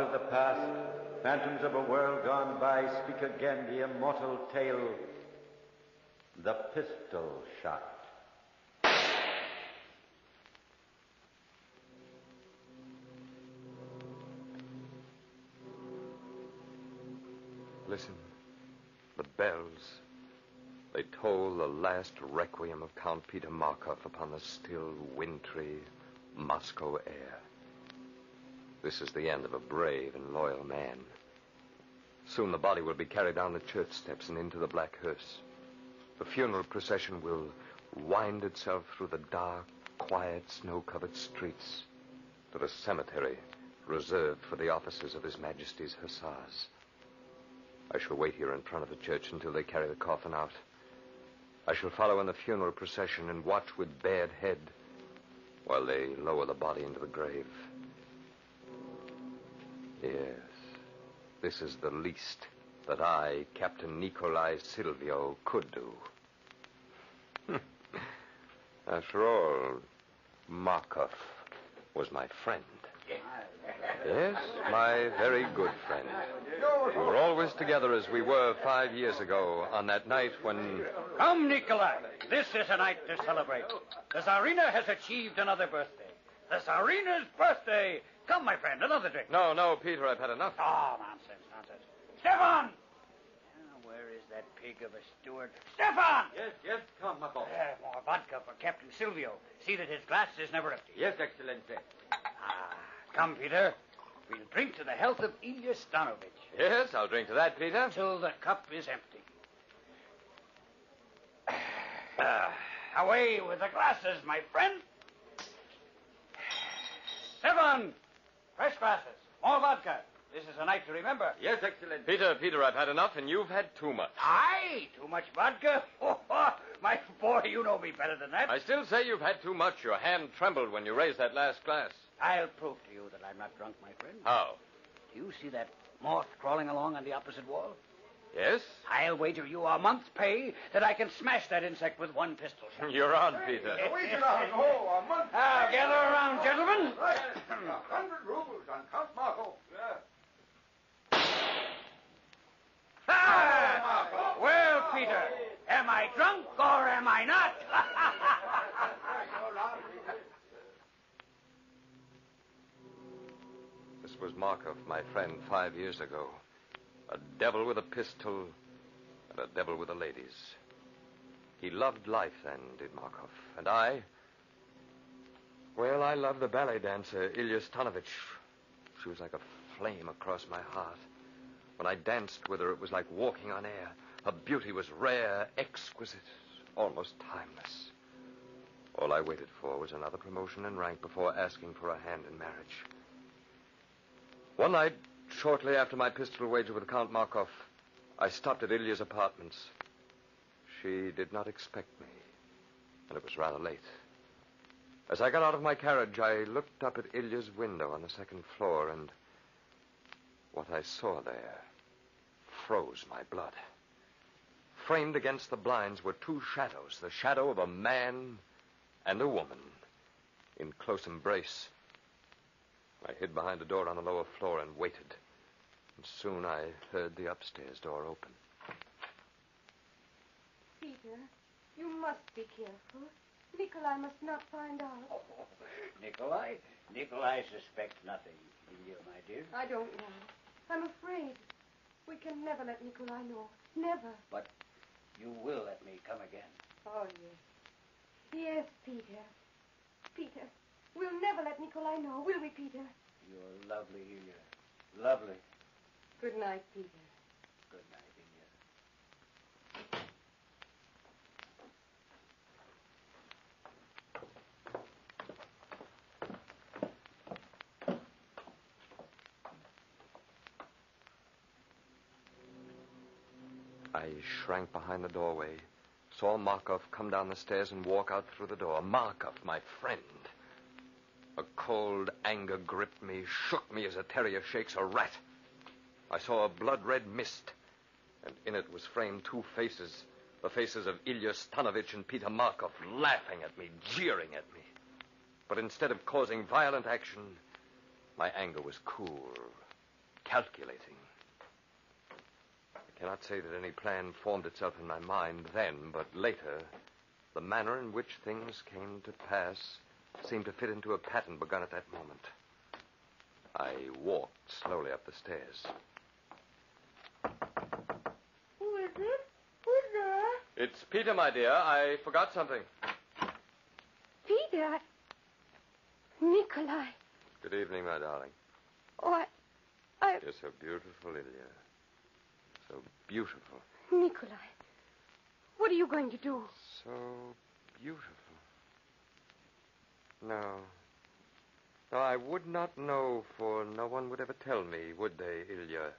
of the past, phantoms of a world gone by, speak again the immortal tale, the pistol shot. Listen, the bells. They toll the last requiem of Count Peter Markov upon the still, wintry Moscow air. This is the end of a brave and loyal man. Soon the body will be carried down the church steps and into the black hearse. The funeral procession will wind itself through the dark, quiet, snow-covered streets to the cemetery reserved for the officers of His Majesty's Hussars. I shall wait here in front of the church until they carry the coffin out. I shall follow in the funeral procession and watch with bared head while they lower the body into the grave. Yes, this is the least that I, Captain Nikolai Silvio, could do. After all, Markov was my friend. Yes, my very good friend. We were always together as we were 5 years ago on that night when... Come, Nikolai. This is a night to celebrate. The Tsarina has achieved another birthday. The Tsarina's birthday. Come, my friend, another drink. No, Peter, I've had enough. Oh, nonsense. Stefan! Where is that pig of a steward? Stefan! Yes, come, Markov. More vodka for Captain Silvio. See that his glass is never empty. Yes, Excellency. Come, Peter. We'll drink to the health of Ilya Stanovich. Yes, I'll drink to that, Peter. Till the cup is empty. Away with the glasses, my friend. Stefan! Fresh glasses. More vodka. This is a night to remember. Yes, Excellency. Peter, I've had enough, and you've had too much. Aye, too much vodka? My boy, you know me better than that. I still say you've had too much. Your hand trembled when you raised that last glass. I'll prove to you that I'm not drunk, my friend. How? Do you see that moth crawling along on the opposite wall? Yes? I'll wager you a month's pay that I can smash that insect with one pistol shot. You're on, Peter. Wager a month. Now, gather around, gentlemen. 100 rubles on Count Markov. Well, Peter, am I drunk or am I not? This was Markov, my friend, 5 years ago. A devil with a pistol and a devil with the ladies. He loved life then, did Markov. And I... Well, I loved the ballet dancer, Ilya Stanovich. She was like a flame across my heart. When I danced with her, it was like walking on air. Her beauty was rare, exquisite, almost timeless. All I waited for was another promotion in rank before asking for a hand in marriage. One night, shortly after my pistol wager with Count Markov, I stopped at Ilya's apartments. She did not expect me, and it was rather late. As I got out of my carriage, I looked up at Ilya's window on the second floor, and what I saw there froze my blood. Framed against the blinds were two shadows, the shadow of a man and a woman in close embrace. I hid behind a door on the lower floor and waited. And soon I heard the upstairs door open. Peter, you must be careful. Nikolai must not find out. Oh, Nikolai? Nikolai suspects nothing. Ilya, my dear. I don't know. I'm afraid. We can never let Nikolai know. Never. But you will let me come again. Oh, yes. Yes, Peter. Peter, we'll never let Nikolai know, will we, Peter? You're lovely, Ilya. Lovely. Good night, Peter. Good night, Ilya. I shrank behind the doorway, saw Markov come down the stairs and walk out through the door. Markov, my friend. A cold anger gripped me, shook me as a terrier shakes a rat. I saw a blood-red mist, and in it was framed two faces, the faces of Ilya Stanovich and Peter Markov, laughing at me, jeering at me. But instead of causing violent action, my anger was cool, calculating. I cannot say that any plan formed itself in my mind then, but later, the manner in which things came to pass seemed to fit into a pattern begun at that moment. I walked slowly up the stairs. Who is it? Who's there? It's Peter, my dear. I forgot something. Peter. Nikolai. Good evening, my darling. Oh, You're so beautiful, Ilya. So beautiful. Nikolai. What are you going to do? So beautiful. No. No, I would not know, for no one would ever tell me, would they, Ilya,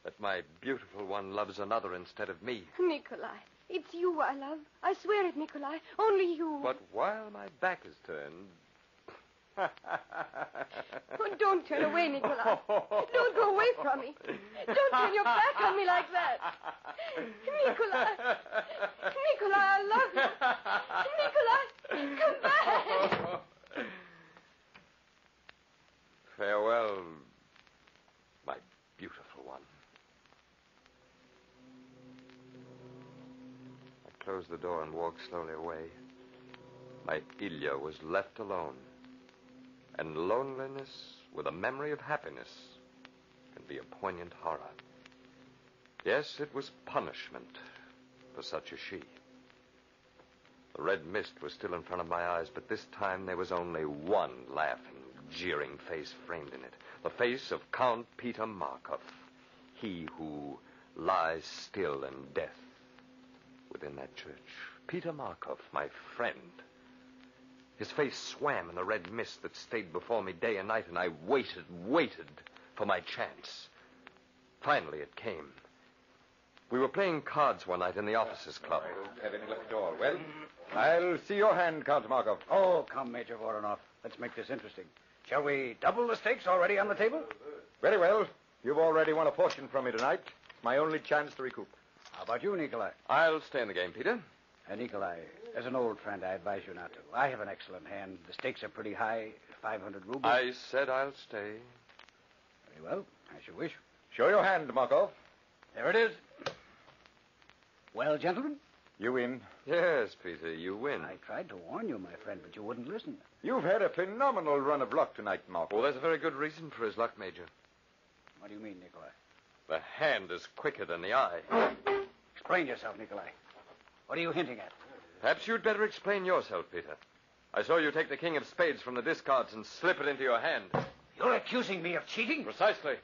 that my beautiful one loves another instead of me. Nikolai, it's you I love. I swear it, Nikolai. Only you. But while my back is turned... Oh, don't turn away, Nikolai. Don't go away from me. Don't turn your back on me like that. Nikolai. Nikolai, I love you. Nikolai, come back. Farewell, my beautiful one. I closed the door and walked slowly away. My Ilya was left alone. And loneliness with a memory of happiness can be a poignant horror. Yes, it was punishment for such as she. The red mist was still in front of my eyes, but this time there was only one laughing, jeering face framed in it. The face of Count Peter Markov, he who lies still in death within that church. Peter Markov, my friend. His face swam in the red mist that stayed before me day and night, and I waited for my chance. Finally, it came. We were playing cards one night in the officers' club. Kevin left the door. Well, I'll see your hand, Count Markov. Oh, come, Major Voronov. Let's make this interesting. Shall we double the stakes already on the table? Very well. You've already won a portion from me tonight. It's my only chance to recoup. How about you, Nikolai? I'll stay in the game, Peter. Nikolai, as an old friend, I advise you not to. I have an excellent hand. The stakes are pretty high, 500 rubles. I said I'll stay. Very well, as you wish. Show your hand, Markov. There it is. Well, gentlemen? You win. Yes, Peter, you win. I tried to warn you, my friend, but you wouldn't listen. You've had a phenomenal run of luck tonight, Markov. Well, there's a very good reason for his luck, Major. What do you mean, Nikolai? The hand is quicker than the eye. Explain yourself, Nikolai. What are you hinting at? Perhaps you'd better explain yourself, Peter. I saw you take the king of spades from the discards and slip it into your hand. You're accusing me of cheating? Precisely.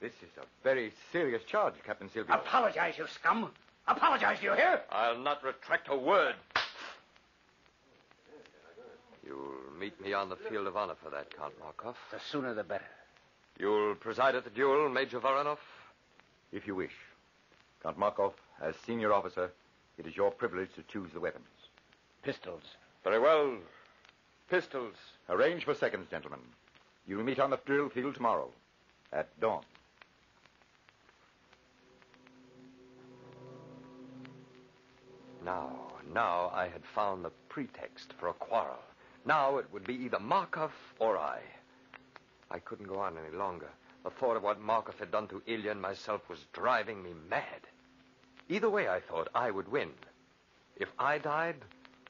This is a very serious charge, Captain Silvio. Apologize, you scum. Apologize, do you hear? I'll not retract a word. You'll meet me on the field of honor for that, Count Markov. The sooner the better. You'll preside at the duel, Major Voronov? If you wish. Count Markov, as senior officer, it is your privilege to choose the weapons. Pistols. Very well. Pistols. Arrange for seconds, gentlemen. You'll meet on the drill field tomorrow at dawn. Now I had found the pretext for a quarrel. Now it would be either Markov or I. I couldn't go on any longer. The thought of what Markov had done to Ilya and myself was driving me mad. Either way, I thought, I would win. If I died,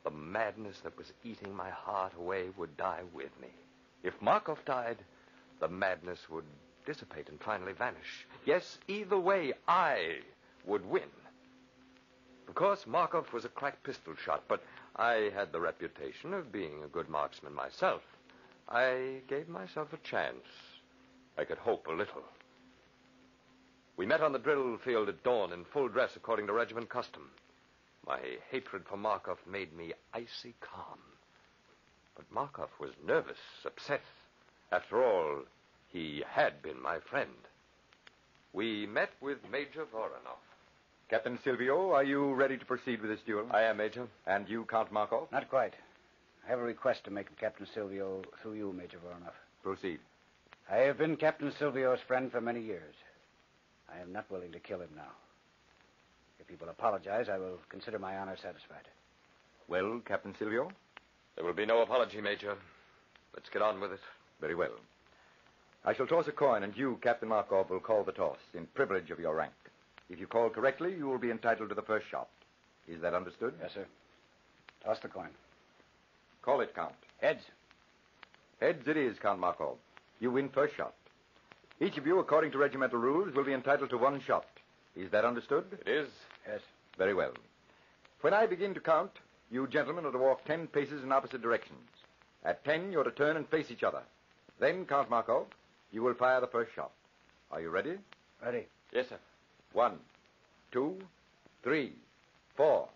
the madness that was eating my heart away would die with me. If Markov died, the madness would dissipate and finally vanish. Yes, either way, I would win. Of course, Markov was a crack pistol shot, but I had the reputation of being a good marksman myself. I gave myself a chance. I could hope a little. We met on the drill field at dawn in full dress according to regiment custom. My hatred for Markov made me icy calm. But Markov was nervous, upset. After all, he had been my friend. We met with Major Voronov. Captain Silvio, are you ready to proceed with this duel? I am, Major. And you, Count Markov? Not quite. I have a request to make of Captain Silvio through you, Major Voronov. Proceed. I have been Captain Silvio's friend for many years. I am not willing to kill him now. If he will apologize, I will consider my honor satisfied. Well, Captain Silvio? There will be no apology, Major. Let's get on with it. Very well. I shall toss a coin, and you, Captain Markov, will call the toss in privilege of your rank. If you call correctly, you will be entitled to the first shot. Is that understood? Yes, sir. Toss the coin. Call it, Count. Heads. Heads it is, Count Markov. You win first shot. Each of you, according to regimental rules, will be entitled to one shot. Is that understood? It is. Yes. Very well. When I begin to count, you gentlemen are to walk 10 paces in opposite directions. At 10, you're to turn and face each other. Then, Count Markov, you will fire the first shot. Are you ready? Ready. Yes, sir. 1, 2, 3, 4,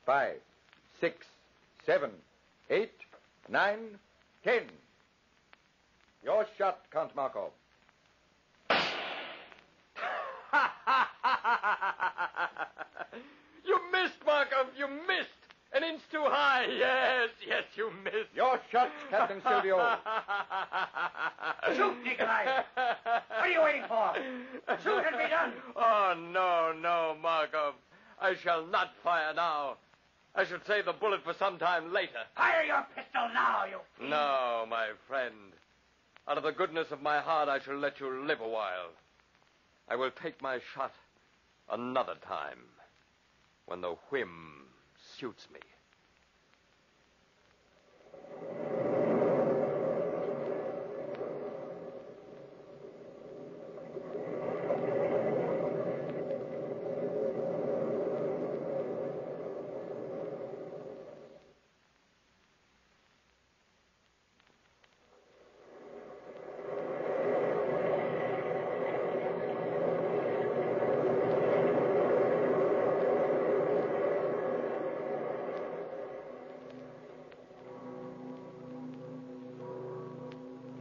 5, 6, 7, 8, 9, 10. Your shot, Count Markov. You missed, Markov. You missed. An inch too high. Yes, you missed. Your shot, Captain Silvio. Shoot, Nikolai! What are you waiting for? Shoot and be done! Oh, no, Markov. I shall not fire now. I should save the bullet for some time later. Fire your pistol now, you fiend. No, my friend. Out of the goodness of my heart, I shall let you live a while. I will take my shot another time, when the whim suits me.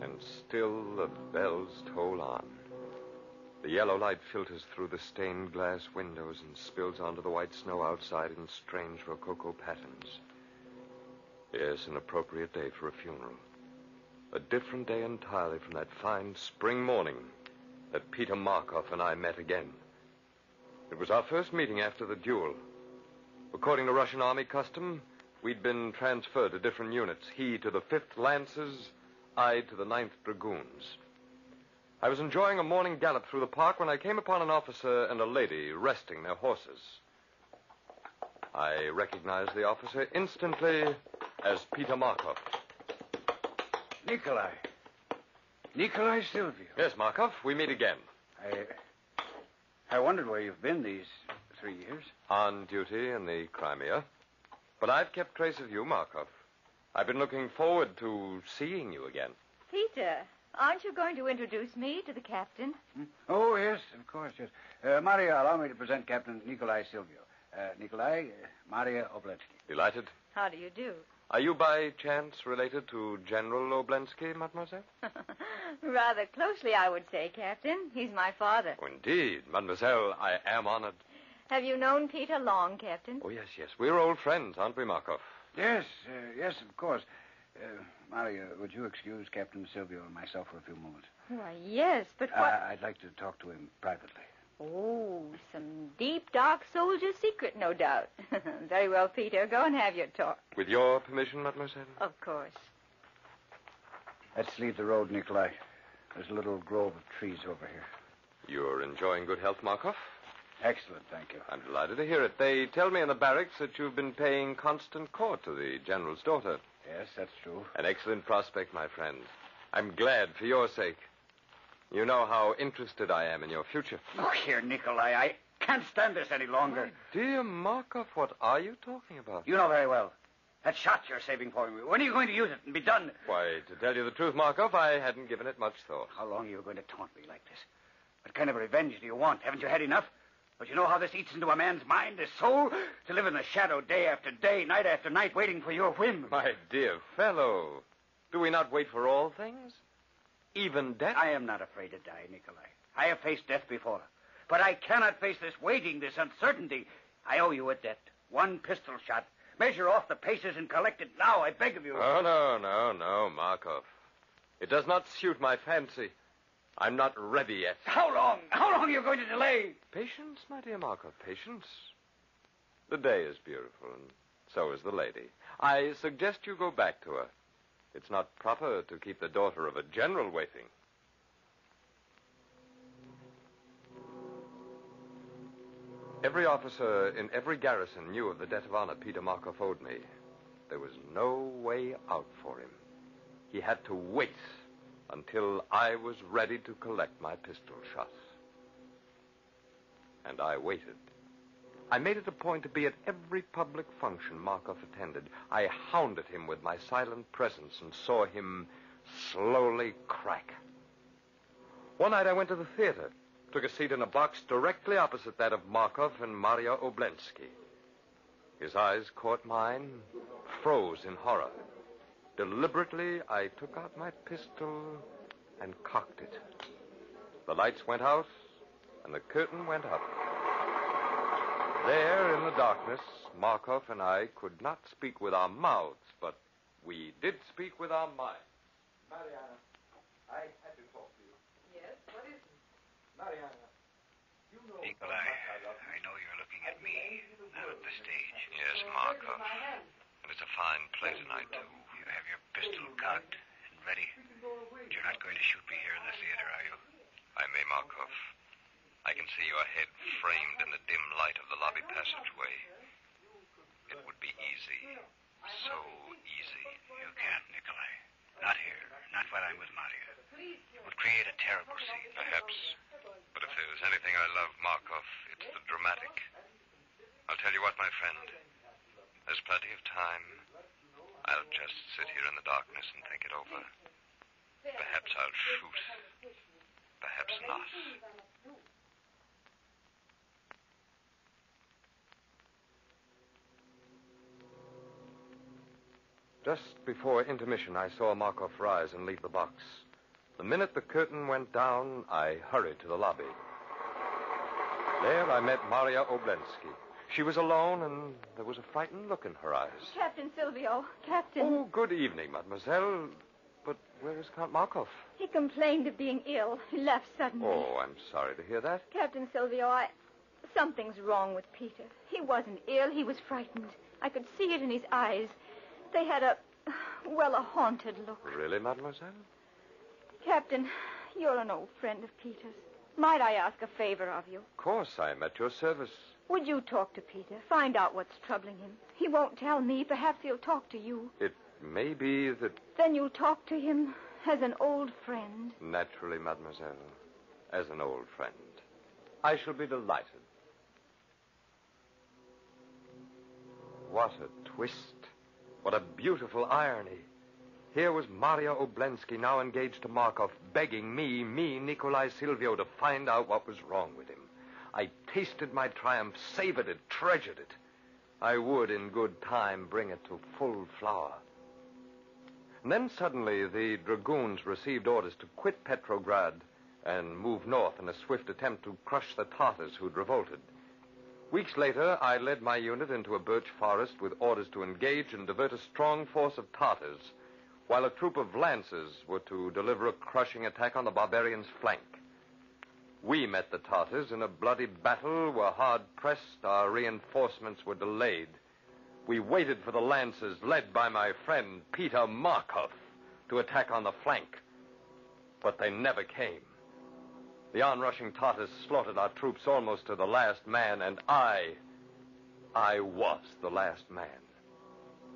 And still the bells toll on. The yellow light filters through the stained glass windows and spills onto the white snow outside in strange rococo patterns. Yes, an appropriate day for a funeral. A different day entirely from that fine spring morning that Peter Markov and I met again. It was our first meeting after the duel. According to Russian Army custom, we'd been transferred to different units. He to the 5th Lancers, I to the 9th Dragoons. I was enjoying a morning gallop through the park when I came upon an officer and a lady resting their horses. I recognized the officer instantly as Peter Markov. Nikolai. Nikolai Silvio. Yes, Markov, we meet again. I wondered where you've been these 3 years. On duty in the Crimea. But I've kept trace of you, Markov. I've been looking forward to seeing you again. Peter, aren't you going to introduce me to the captain? Oh, yes, of course, yes. Maria, allow me to present Captain Nikolai Silvio. Nikolai, Maria Oblensky. Delighted. How do you do? Are you by chance related to General Oblensky, mademoiselle? Rather closely, I would say, Captain. He's my father. Oh, indeed. Mademoiselle, I am honored. Have you known Peter long, Captain? Oh, yes. We're old friends, aren't we, Markov? Yes, of course. Maria, would you excuse Captain Silvio and myself for a few moments? Why, yes, but what... I'd like to talk to him privately. Oh, some deep, dark soldier secret, no doubt. Very well, Peter. Go and have your talk. With your permission, mademoiselle? Of course. Let's leave the road, Nikolai. There's a little grove of trees over here. You're enjoying good health, Markov? Excellent, thank you. I'm delighted to hear it. They tell me in the barracks that you've been paying constant court to the General's daughter. Yes, that's true. An excellent prospect, my friend. I'm glad for your sake. You know how interested I am in your future. Look here, Nikolai, I can't stand this any longer. Dear Markov, what are you talking about? You know very well. That shot you're saving for me, when are you going to use it and be done? Why, to tell you the truth, Markov, I hadn't given it much thought. How long are you going to taunt me like this? What kind of revenge do you want? Haven't you had enough? But you know how this eats into a man's mind, his soul? To live in the shadow day after day, night after night, waiting for your whim. My dear fellow, do we not wait for all things? Even death? I am not afraid to die, Nikolai. I have faced death before. But I cannot face this waiting, this uncertainty. I owe you a debt. One pistol shot. Measure off the paces and collect it now, I beg of you. Oh, no, Markov. It does not suit my fancy. I'm not ready yet. How long? How long are you going to delay? Patience, my dear Markov, patience. The day is beautiful, and so is the lady. I suggest you go back to her. It's not proper to keep the daughter of a general waiting. Every officer in every garrison knew of the debt of honor Peter Markov owed me. There was no way out for him. He had to wait until I was ready to collect my pistol shots. And I waited. I made it a point to be at every public function Markov attended. I hounded him with my silent presence and saw him slowly crack. One night I went to the theater, took a seat in a box directly opposite that of Markov and Maria Oblensky. His eyes caught mine, froze in horror. Deliberately, I took out my pistol and cocked it. The lights went out, and the curtain went up. There, in the darkness, Markov and I could not speak with our mouths, but we did speak with our minds. Mariana, I had to talk to you. Yes, what is it? Mariana, you know... Nikolai, I know you're looking at me, not at the stage. Yes, Markov. And it's a fine play tonight, too. You have your pistol cocked and ready. You're not going to shoot me here in the theater, are you? I may, Markov. I can see your head framed in the dim light of the lobby passageway. It would be easy. So easy. You can't, Nikolai. Not here. Not while I'm with Maria. It would create a terrible scene. Perhaps. But if there's anything I love, Markov, it's the dramatic. I'll tell you what, my friend. There's plenty of time. I'll just sit here in the darkness and think it over. Perhaps I'll shoot. Perhaps not. Just before intermission, I saw Markov rise and leave the box. The minute the curtain went down, I hurried to the lobby. There I met Maria Oblensky. She was alone, and there was a frightened look in her eyes. Captain Silvio, Captain. Oh, good evening, mademoiselle. But where is Count Markov? He complained of being ill. He left suddenly. Oh, I'm sorry to hear that. Captain Silvio, something's wrong with Peter. He wasn't ill. He was frightened. I could see it in his eyes. They had a haunted look. Really, mademoiselle? Captain, you're an old friend of Peter's. Might I ask a favor of you? Of course, I am at your service. Would you talk to Peter? Find out what's troubling him. He won't tell me. Perhaps he'll talk to you. It may be that... Then you'll talk to him as an old friend. Naturally, mademoiselle. As an old friend. I shall be delighted. What a twist. What a beautiful irony. Here was Maria Oblensky, now engaged to Markov, begging me, Nikolai Silvio, to find out what was wrong with him. I tasted my triumph, savored it, treasured it. I would, in good time, bring it to full flower. And then suddenly the dragoons received orders to quit Petrograd and move north in a swift attempt to crush the Tartars who'd revolted. Weeks later, I led my unit into a birch forest with orders to engage and divert a strong force of Tartars, while a troop of lancers were to deliver a crushing attack on the barbarians' flank. We met the Tartars in a bloody battle where, hard-pressed, our reinforcements were delayed. We waited for the lancers, led by my friend Peter Markov, to attack on the flank. But they never came. The onrushing Tartars slaughtered our troops almost to the last man, and I was the last man.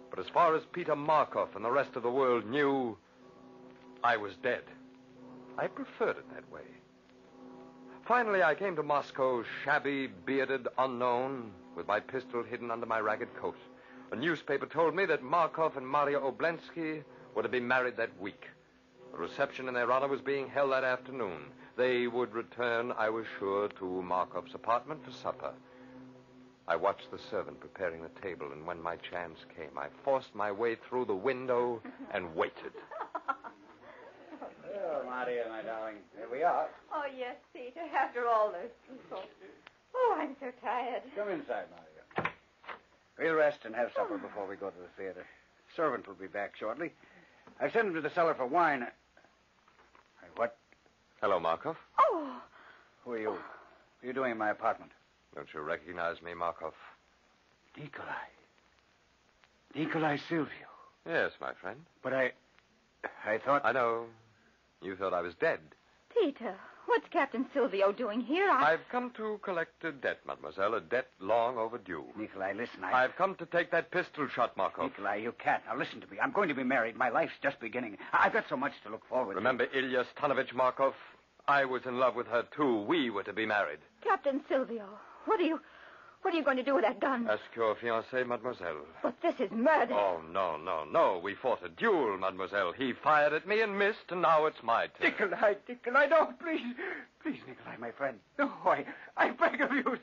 But as far as Peter Markov and the rest of the world knew, I was dead. I preferred it that way. Finally, I came to Moscow, shabby, bearded, unknown, with my pistol hidden under my ragged coat. A newspaper told me that Markov and Maria Oblensky were to be married that week. A reception in their honor was being held that afternoon. They would return, I was sure, to Markov's apartment for supper. I watched the servant preparing the table, and when my chance came, I forced my way through the window and waited. Oh, Maria, my darling, here we are. Oh, yes, Peter, after all those people. Oh, I'm so tired. Come inside, Maria. We'll rest and have supper before we go to the theater. Servant will be back shortly. I've sent him to the cellar for wine. What? Hello, Markov. Oh. Who are you? What are you doing in my apartment? Don't you recognize me, Markov? Nikolai. Nikolai Silvio. Yes, my friend. But I thought... I know. You thought I was dead. Peter, What's Captain Silvio doing here? I've come to collect a debt, mademoiselle, a debt long overdue. Nikolai, listen, I've come to take that pistol shot, Markov. Nikolai, you can't. Now, listen to me. I'm going to be married. My life's just beginning. I've got so much to look forward to. Remember Ilya Stanovich, Markov? I was in love with her, too. We were to be married. Captain Silvio, what are you going to do with that gun? Ask your fiancé, mademoiselle. But this is murder. Oh, no. We fought a duel, mademoiselle. He fired at me and missed, and now it's my turn. Nikolai, no, please. Please, Nikolai, my friend. No, I beg of you,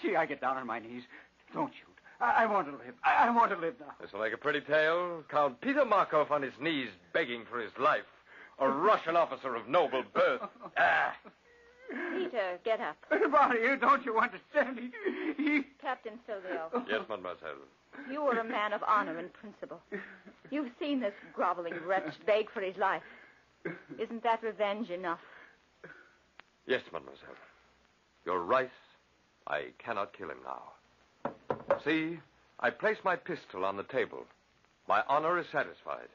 see, I get down on my knees. Don't shoot. I want to live. I want to live now. This will make a pretty tale. Count Peter Markov on his knees begging for his life. A Russian officer of noble birth. Peter, get up. Maria, don't you understand? Captain Silvio, Yes, mademoiselle. you were a man of honor and principle. You've seen this groveling wretch beg for his life. Isn't that revenge enough? Yes, mademoiselle. You're right. I cannot kill him now. See, I place my pistol on the table. My honor is satisfied.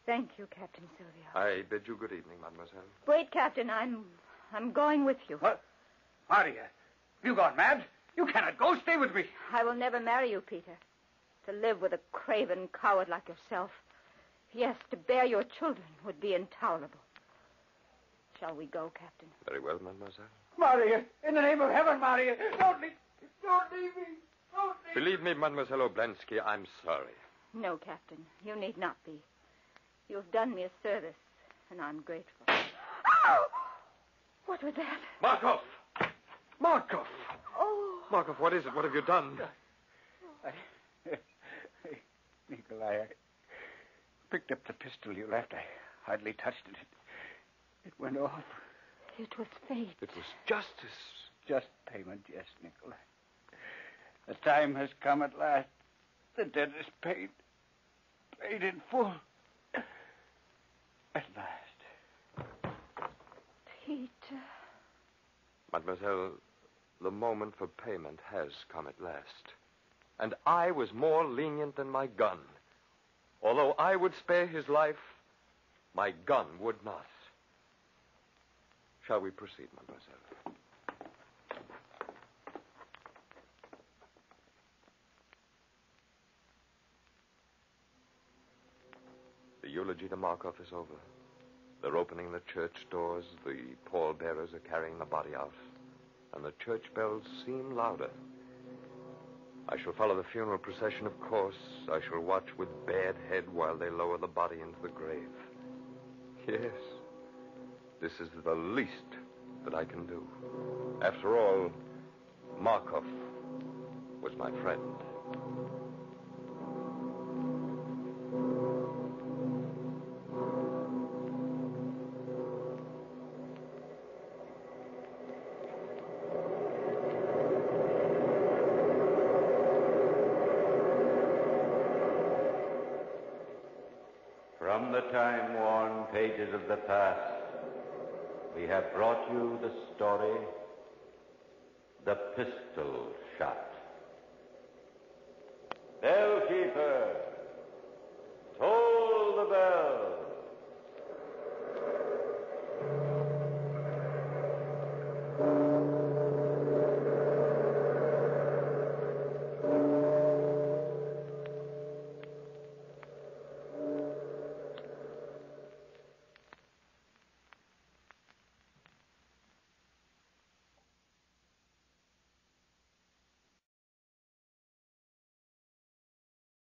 Thank you, Captain Silvio. I bid you good evening, mademoiselle. Wait, Captain. I'm going with you. What? Maria, you gone mad? You cannot go. Stay with me. I will never marry you, Peter. To live with a craven coward like yourself. Yes, to bear your children would be intolerable. Shall we go, Captain? Very well, mademoiselle. Maria, in the name of heaven, Maria, don't leave me. Don't leave me. Believe me, Mademoiselle Oblensky, I'm sorry. No, Captain. You need not be. You've done me a service, and I'm grateful. Ow! What was that? Markov! Markov! Oh. Markov, what is it? What have you done? Nikolai, I picked up the pistol you left. I hardly touched it. It went off. It was fate. It was justice. Just payment, yes, Nikolai. The time has come at last. The debt is paid. Paid in full. At last. Peter. Mademoiselle, the moment for payment has come at last. And I was more lenient than my gun. Although I would spare his life, my gun would not. Shall we proceed, mademoiselle? The eulogy to Markov is over. They're opening the church doors, the pallbearers are carrying the body out, and the church bells seem louder. I shall follow the funeral procession, of course. I shall watch with bared head while they lower the body into the grave. Yes, this is the least that I can do. After all, Markov was my friend. From the time-worn pages of the past, we have brought you the story, The Pistol Shot. Bellkeeper, toll the bell.